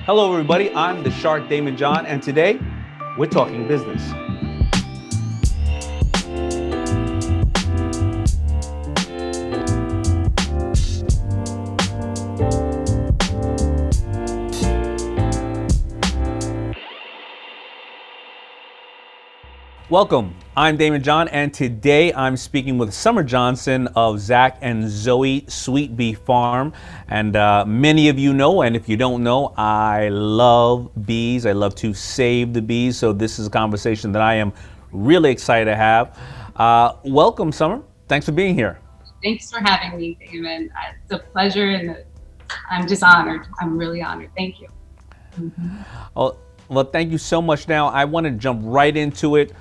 Hello, everybody. I'm the Shark Daymond John, and today we're talking business. Welcome. I'm Daymond John, and today I'm speaking with Summer Johnson of Zack and Zoe Sweet Bee Farm. And many of you know, and if you don't know, I love bees. I love to save the bees. So this is a conversation that I am really excited to have. Welcome, Summer. Thanks for being here. Thanks for having me, Daymond. It's a pleasure, and I'm just honored. I'm really honored. Thank you. Well, thank you so much. Now, I want to jump right into it.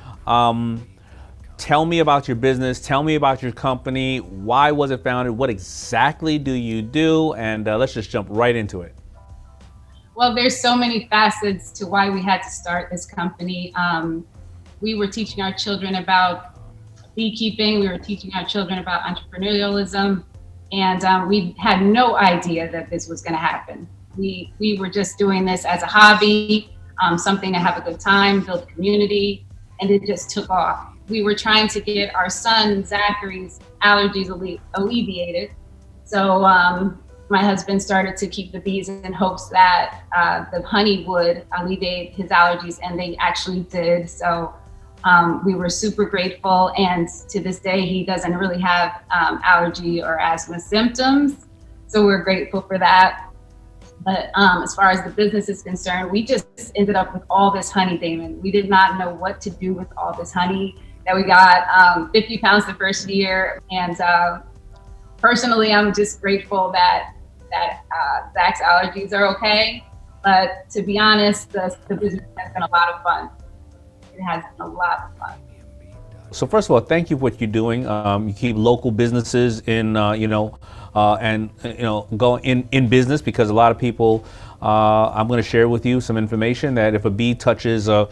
Tell me about your business. Tell me about your company. Why was it founded? What exactly do you do? And let's just jump right into it. Well, there's so many facets to why we had to start this company. We were teaching our children about beekeeping. We were teaching our children about entrepreneurialism. And we had no idea that this was going to happen. We were just doing this as a hobby, something to have a good time, build community. And it just took off. We were trying to get our son Zachary's allergies alleviated. So my husband started to keep the bees in hopes that the honey would alleviate his allergies, and they actually did. So we were super grateful. And to this day, he doesn't really have allergy or asthma symptoms. So we're grateful for that. But as far as the business is concerned, we just ended up with all this honey, Daymond. We did not know what to do with all this honey that we got, 50 pounds the first year. And personally, I'm just grateful that Zach's allergies are okay. But to be honest, the business has been a lot of fun. It has been a lot of fun. So first of all, thank you for what you're doing. You keep local businesses in, go in business, because a lot of people, I'm going to share with you some information that if a bee touches a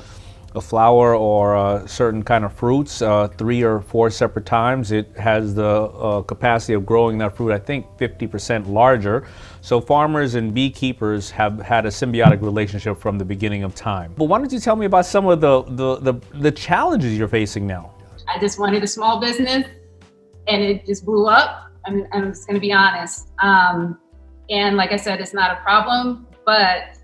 flower or a certain kind of fruits 3 or 4 separate times, it has the capacity of growing that fruit, I think, 50% larger. So farmers and beekeepers have had a symbiotic relationship from the beginning of time. But why don't you tell me about some of the challenges you're facing now? I just wanted a small business, and it just blew up. I'm just going to be honest. And like I said, it's not a problem, but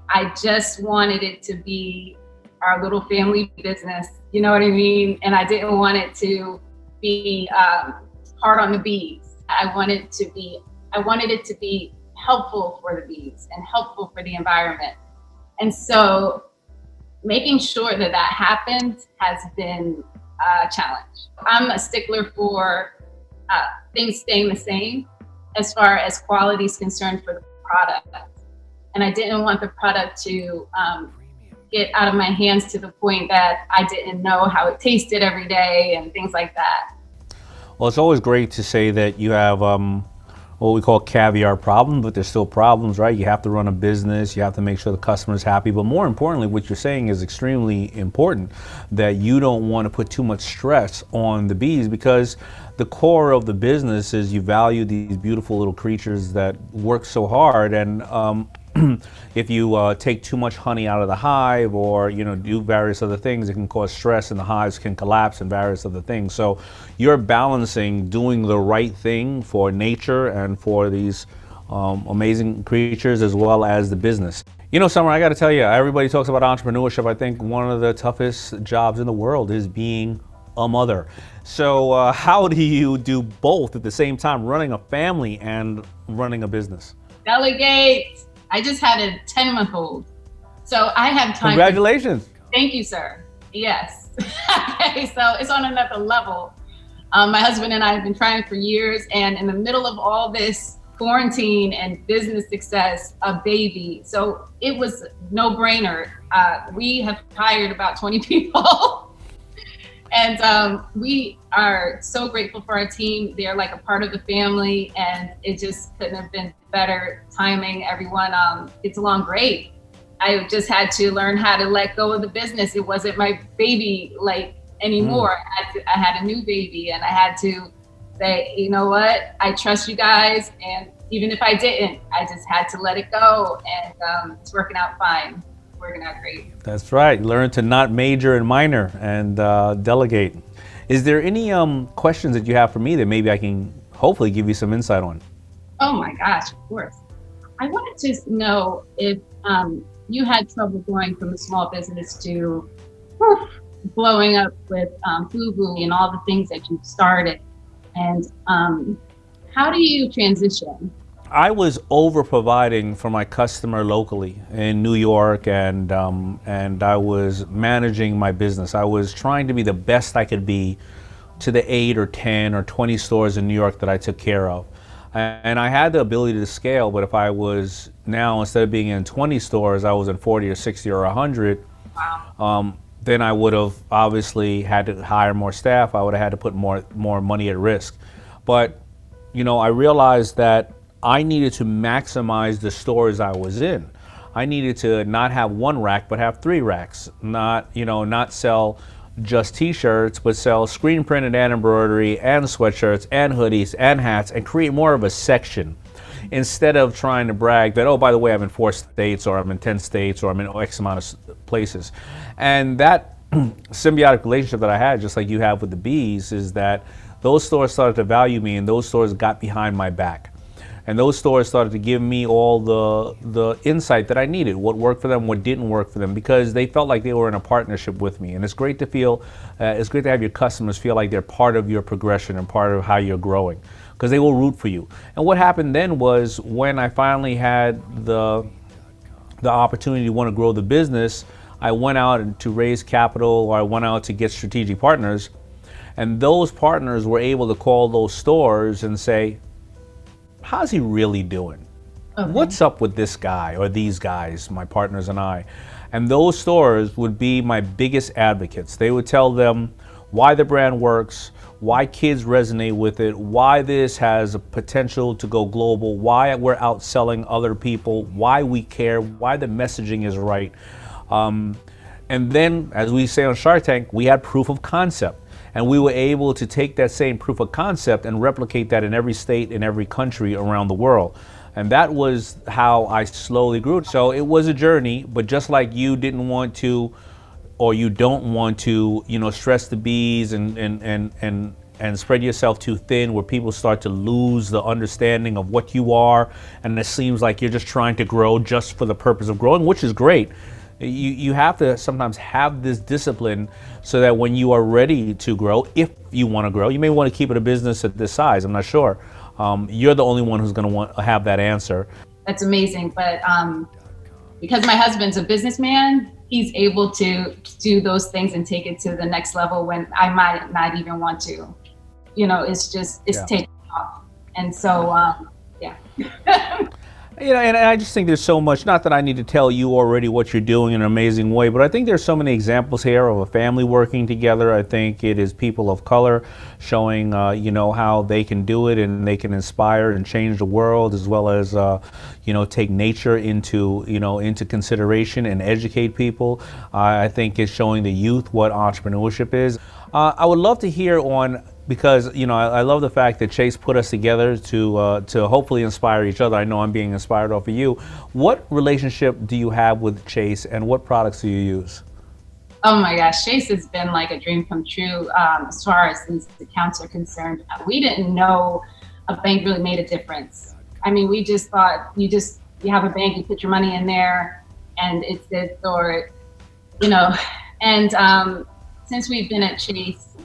I just wanted it to be our little family business. You know what I mean? And I didn't want it to be hard on the bees. I wanted it to be helpful for the bees and helpful for the environment. And so making sure that happens has been a challenge. I'm a stickler for things staying the same as far as quality is concerned for the product. And I didn't want the product to get out of my hands to the point that I didn't know how it tasted every day and things like that. Well, it's always great to say that you have what we call caviar problems, but there's still problems, right? You have to run a business, you have to make sure the customer's happy, but more importantly, what you're saying is extremely important, that you don't want to put too much stress on the bees, because the core of the business is you value these beautiful little creatures that work so hard, and if you take too much honey out of the hive, or do various other things, it can cause stress, and the hives can collapse and various other things. So you're balancing doing the right thing for nature and for these amazing creatures, as well as the business. Summer, I got to tell you, everybody talks about entrepreneurship. I think one of the toughest jobs in the world is being a mother. So how do you do both at the same time, running a family and running a business? Delegate. I just had a 10-month-old, so I have time. Congratulations. Thank you, sir. Yes. Okay, so it's on another level. My husband and I have been trying for years, and in the middle of all this quarantine and business success, a baby. So it was no brainer. We have hired about 20 people. And we are so grateful for our team. They're like a part of the family, and it just couldn't have been better timing. Everyone gets along great. I just had to learn how to let go of the business. It wasn't my baby anymore. I had a new baby, and I had to say, you know what? I trust you guys, and even if I didn't, I just had to let it go, and it's working out fine. It's working out great. That's right. Learn to not major and minor and delegate. Is there any questions that you have for me that maybe I can hopefully give you some insight on? Oh my gosh, of course. I wanted to know if you had trouble going from a small business to blowing up with Fubu and all the things that you started, and how do you transition? I was over providing for my customer locally in New York, and I was managing my business. I was trying to be the best I could be to the 8 or 10 or 20 stores in New York that I took care of. And I had the ability to scale, but if I was now, instead of being in 20 stores, I was in 40 or 60 or 100, Wow. then I would have obviously had to hire more staff. I would have had to put more money at risk. But, I realized that I needed to maximize the stores I was in. I needed to not have one rack, but have 3 racks. Not sell just t-shirts, but sell screen printed and embroidery and sweatshirts and hoodies and hats, and create more of a section instead of trying to brag that, oh, by the way, I'm in 4 states, or I'm in 10 states, or I'm in X amount of places. And that symbiotic relationship that I had, just like you have with the bees, is that those stores started to value me, and those stores got behind my back. And those stores started to give me all the insight that I needed, what worked for them, what didn't work for them, because they felt like they were in a partnership with me. And it's great to feel, it's great to have your customers feel like they're part of your progression and part of how you're growing, because they will root for you. And what happened then was, when I finally had the opportunity to want to grow the business, I went out to raise capital, or I went out to get strategic partners. And those partners were able to call those stores and say, how's he really doing? Okay. What's up with this guy or these guys, my partners and I? And those stores would be my biggest advocates. They would tell them why the brand works, why kids resonate with it, why this has a potential to go global, why we're outselling other people, why we care, why the messaging is right. And then, as we say on Shark Tank, we had proof of concept. And we were able to take that same proof of concept and replicate that in every state, in every country around the world. And that was how I slowly grew. So it was a journey, but just like you didn't want to, or you don't want to, stress the bees and spread yourself too thin, where people start to lose the understanding of what you are, and it seems like you're just trying to grow just for the purpose of growing, which is great. You have to sometimes have this discipline so that when you are ready to grow, if you want to grow, you may want to keep it a business at this size, I'm not sure. You're the only one who's going to want to have that answer. That's amazing. But because my husband's a businessman, he's able to do those things and take it to the next level when I might not even want to. It's taking off. And so, yeah. And I just think there's so much, not that I need to tell you already what you're doing in an amazing way, but I think there's so many examples here of a family working together. I think it is people of color showing, how they can do it, and they can inspire and change the world, as well as, take nature into consideration and educate people. I think it's showing the youth what entrepreneurship is. I would love to hear because I love the fact that Chase put us together to hopefully inspire each other. I know I'm being inspired off of you. What relationship do you have with Chase, and what products do you use? Oh my gosh, Chase has been like a dream come true as far as these accounts are concerned. We didn't know a bank really made a difference. I mean, we just thought you have a bank, you put your money in there, and it's this, or and since we've been at Chase,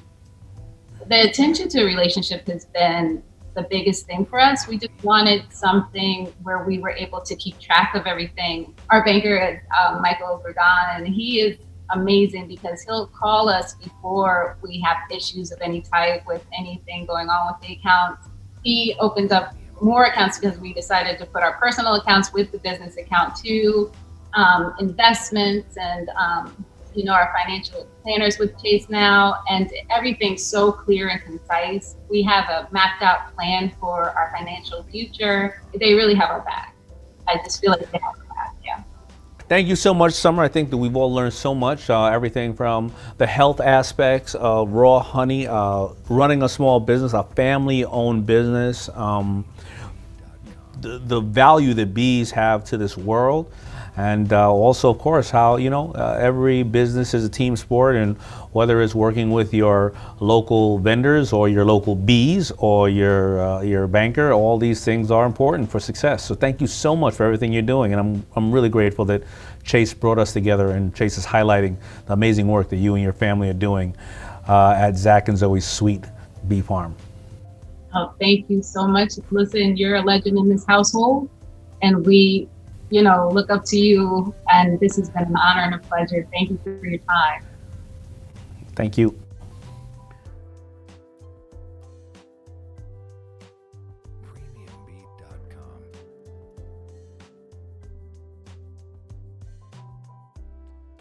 the attention to a relationship has been the biggest thing for us. We just wanted something where we were able to keep track of everything. Our banker is Michael Verdon, and he is amazing because he'll call us before we have issues of any type with anything going on with the accounts. He opens up more accounts because we decided to put our personal accounts with the business account too, investments, and our financial planners with Chase now, and everything's so clear and concise. We have a mapped out plan for our financial future. They really have our back. I just feel like they have our back, yeah. Thank you so much, Summer. I think that we've all learned so much, everything from the health aspects of raw honey, running a small business, a family-owned business, the value that bees have to this world. And also, of course, how every business is a team sport, and whether it's working with your local vendors or your local bees or your banker, all these things are important for success. So thank you so much for everything you're doing, and I'm really grateful that Chase brought us together, and Chase is highlighting the amazing work that you and your family are doing at Zack and Zoe's Sweet Bee Farm. Oh, thank you so much. Listen, you're a legend in this household, and we look up to you, and this has been an honor and a pleasure. Thank you for your time. Thank you.